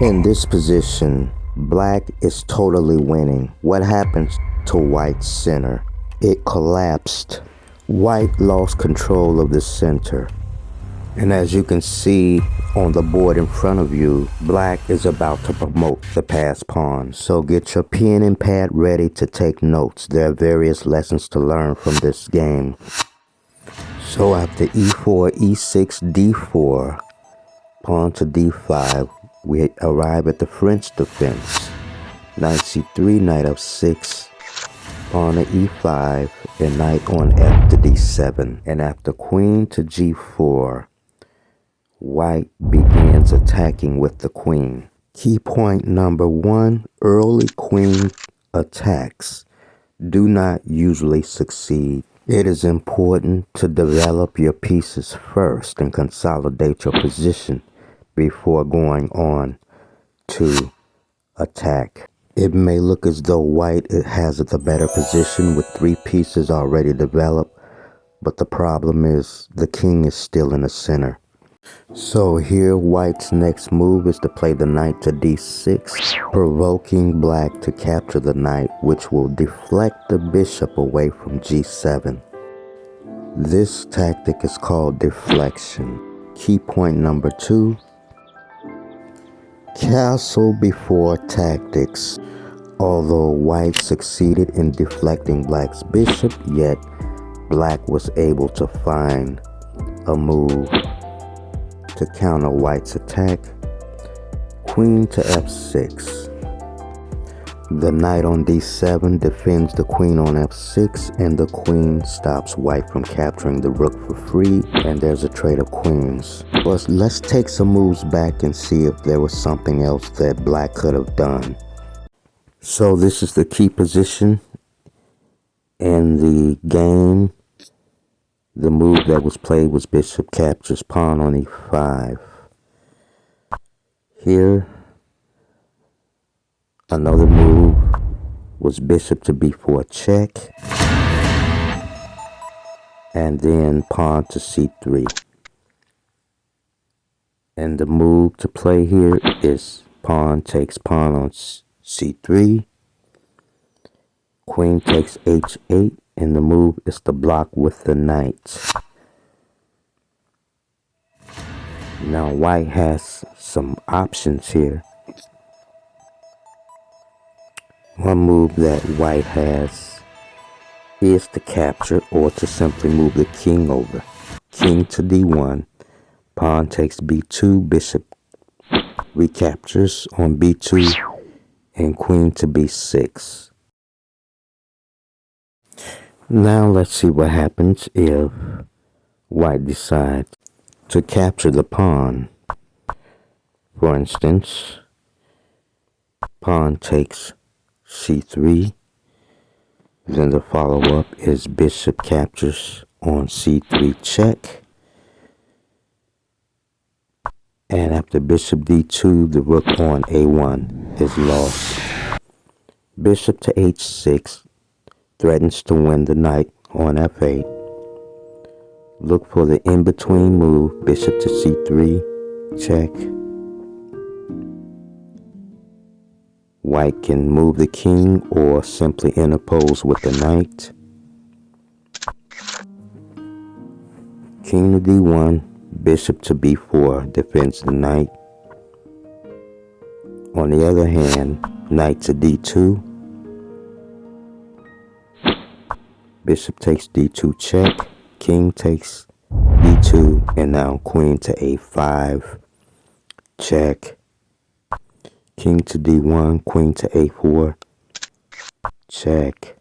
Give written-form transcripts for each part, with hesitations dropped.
In this position, black is totally winning. What happens to white's center? It collapsed. White lost control of the center. And as you can see on the board in front of you, black is about to promote the passed pawn. So get your pen and pad ready to take notes. There are various lessons to learn from this game. So after e4, e6, d4, pawn to d5, we arrive at the French defense. Knight c3, knight f6, pawn to e5, and knight on f to d7. And after queen to g4, white begins attacking with the queen. Key point number 1, early queen attacks do not usually succeed. It is important to develop your pieces first and consolidate your position before going on to attack. It may look as though white has the better position with 3 pieces already developed, but the problem is the king is still in the center. So here white's next move is to play the knight to d6, provoking black to capture the knight, which will deflect the bishop away from g7. This tactic is called deflection. Key point number 2, castle before tactics. Although white succeeded in deflecting black's bishop, yet black was able to find a move to counter white's attack. Queen to f6. The knight on d7 defends the queen on f6, and the queen stops white from capturing the rook for free, and there's a trade of queens. But let's take some moves back and see if there was something else that black could have done. So this is the key position in the game. The move that was played was bishop captures pawn on e5. Here, another move was bishop to b4 check, and then pawn to c3. And the move to play here is pawn takes pawn on c3, queen takes h8, and the move is to block with the knight. Now white has some options here. One move that white has is to capture or to simply move the king over. King to d1, pawn takes b2, bishop recaptures on b2, and queen to b6. Now let's see what happens if white decides to capture the pawn. For instance, pawn takes c3, then the follow-up is bishop captures on c3 check, and after bishop d2, the rook on a1 is lost. Bishop to h6 threatens to win the knight on f8. Look for the in-between move, bishop to c3 check. White can move the king or simply interpose with the knight. King to d1, bishop to b4 defends the knight. On the other hand, knight to d2, bishop takes d2 check, king takes d2, and now queen to a5 check. King to d1, queen to a4 check.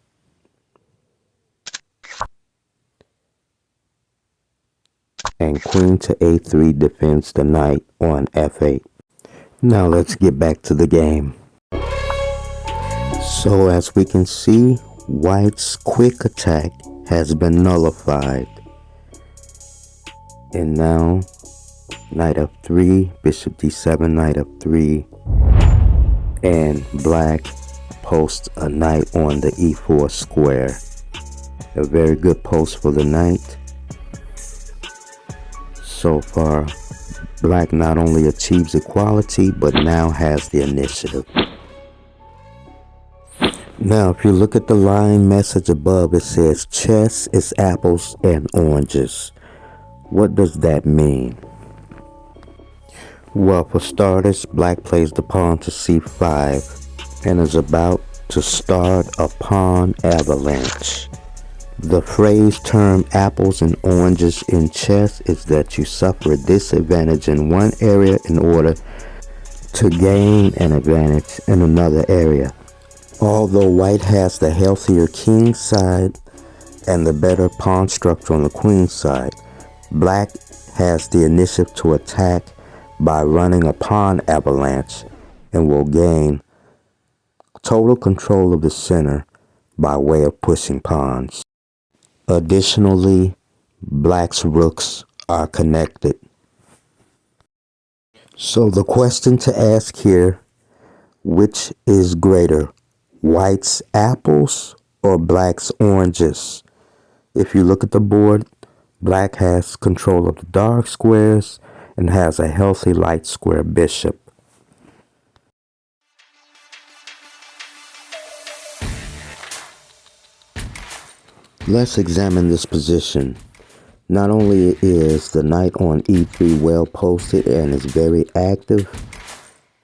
And queen to a3 defends the knight on f8. Now let's get back to the game. So as we can see, white's quick attack has been nullified. And now, knight f3, bishop d7, knight f3, and black posts a knight on the e4 square. A very good post for the knight. So far, Black not only achieves equality, but now has the initiative. Now, if you look at the line message above, it says chess is apples and oranges. What does that mean? Well, for starters, Black plays the pawn to c5 and is about to start a pawn avalanche. The phrase term apples and oranges in chess is that you suffer a disadvantage in one area in order to gain an advantage in another area. Although White has the healthier king side and the better pawn structure on the queen side, Black has the initiative to attack by running a pawn avalanche and will gain total control of the center by way of pushing pawns. Additionally, Black's rooks are connected. So the question to ask here, which is greater, White's apples or Black's oranges? If you look at the board, Black has control of the dark squares and has a healthy light square bishop. Let's examine this position. Not only is the knight on e3 well posted and is very active,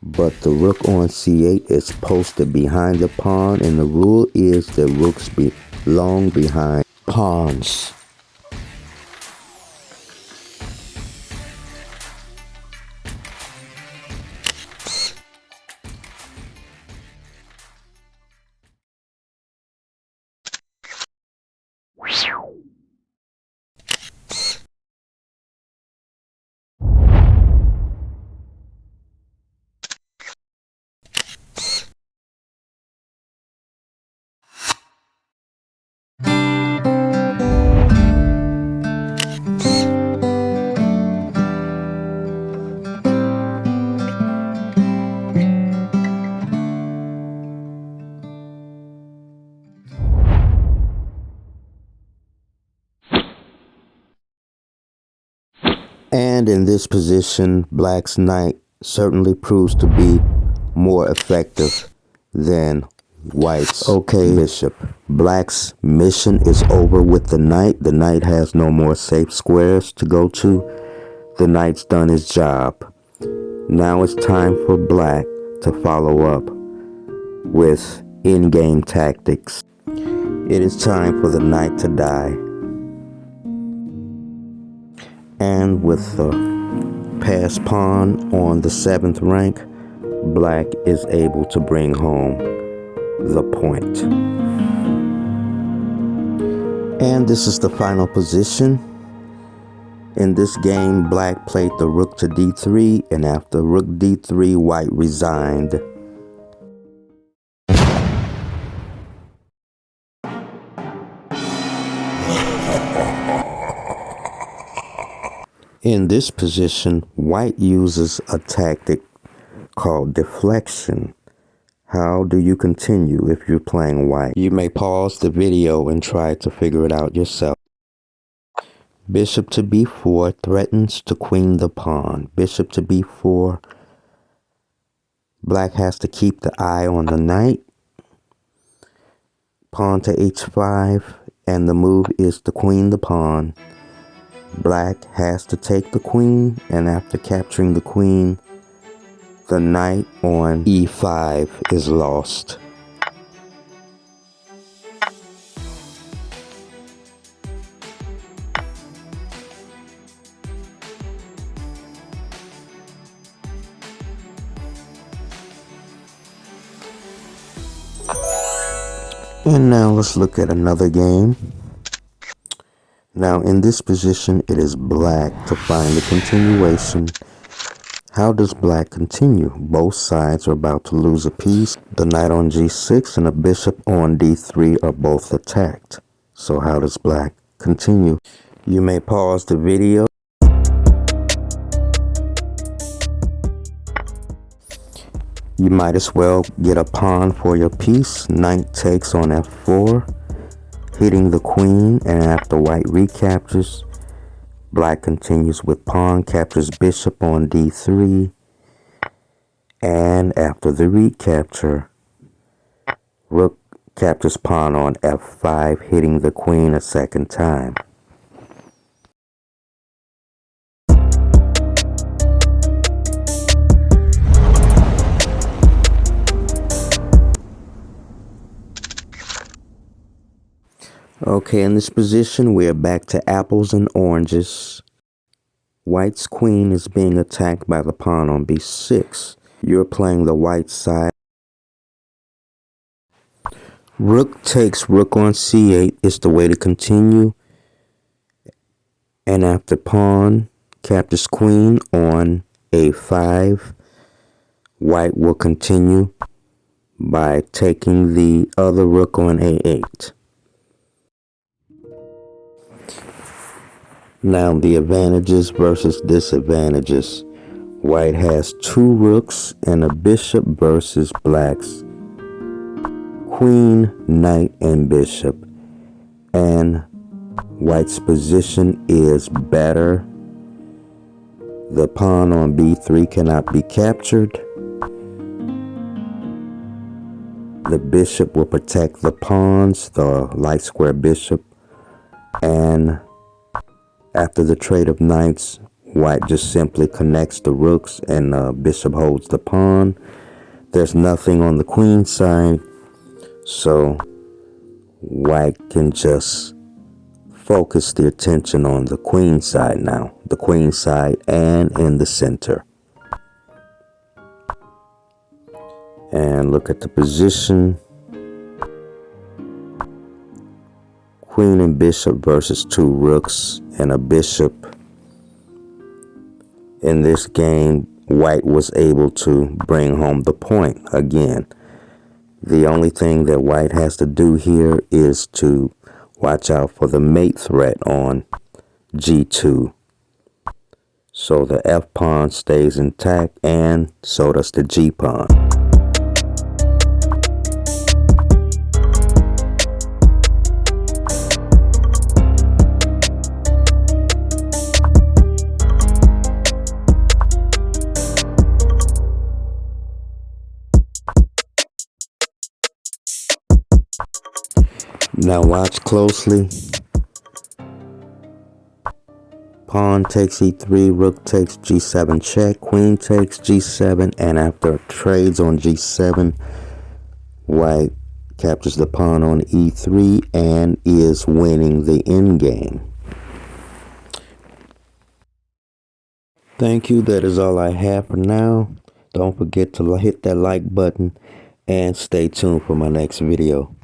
but the rook on c8 is posted behind the pawn, and the rule is that rooks belong behind pawns. And in this position, Black's knight certainly proves to be more effective than White's bishop. Black's mission is over with the knight. The knight has no more safe squares to go to. The knight's done his job. Now it's time for Black to follow up with in-game tactics. It is time for the knight to die. And with the passed pawn on the 7th rank, Black is able to bring home the point. And this is the final position. In this game, Black played the rook to d3, and after rook d3, White resigned. In this position, White uses a tactic called deflection. How do you continue if you're playing White? You may pause the video and try to figure it out yourself. Bishop to b4 threatens to queen the pawn. Bishop to b4. Black has to keep the eye on the knight. Pawn to h5, and the move is to queen the pawn. Black has to take the queen, and after capturing the queen, the knight on e5 is lost. And now let's look at another game. Now in this position, it is Black to find the continuation. How does Black continue? Both sides are about to lose a piece. The knight on g6 and the bishop on d3 are both attacked. So how does Black continue? You may pause the video. You might as well get a pawn for your piece. Knight takes on f4, hitting the queen, and after White recaptures, Black continues with pawn captures bishop on d3, and after the recapture, rook captures pawn on f5, hitting the queen a second time. Okay, in this position, we're back to apples and oranges. White's queen is being attacked by the pawn on b6. You're playing the white side. Rook takes rook on c8 is the way to continue. And after pawn captures queen on a5, white will continue by taking the other rook on a8. Now the advantages versus disadvantages. White has 2 rooks and a bishop versus black's queen, knight, and bishop. And white's position is better. The pawn on b3 cannot be captured. The bishop will protect the pawns, the light square bishop, and after the trade of knights, white just simply connects the rooks and the bishop holds the pawn. There's nothing on the queen side, so white can just focus the attention on the queen side now. The queen side and in the center. And look at the position. Queen and bishop versus 2 rooks and a bishop. In this game, white was able to bring home the point again. The only thing that white has to do here is to watch out for the mate threat on g2. So the f pawn stays intact, and so does the g pawn. Now watch closely. Pawn takes e3, rook takes g7 check, queen takes g7, and after trades on g7, white captures the pawn on e3 and is winning the endgame. Thank you. That is all I have for now. Don't forget to hit that like button and stay tuned for my next video.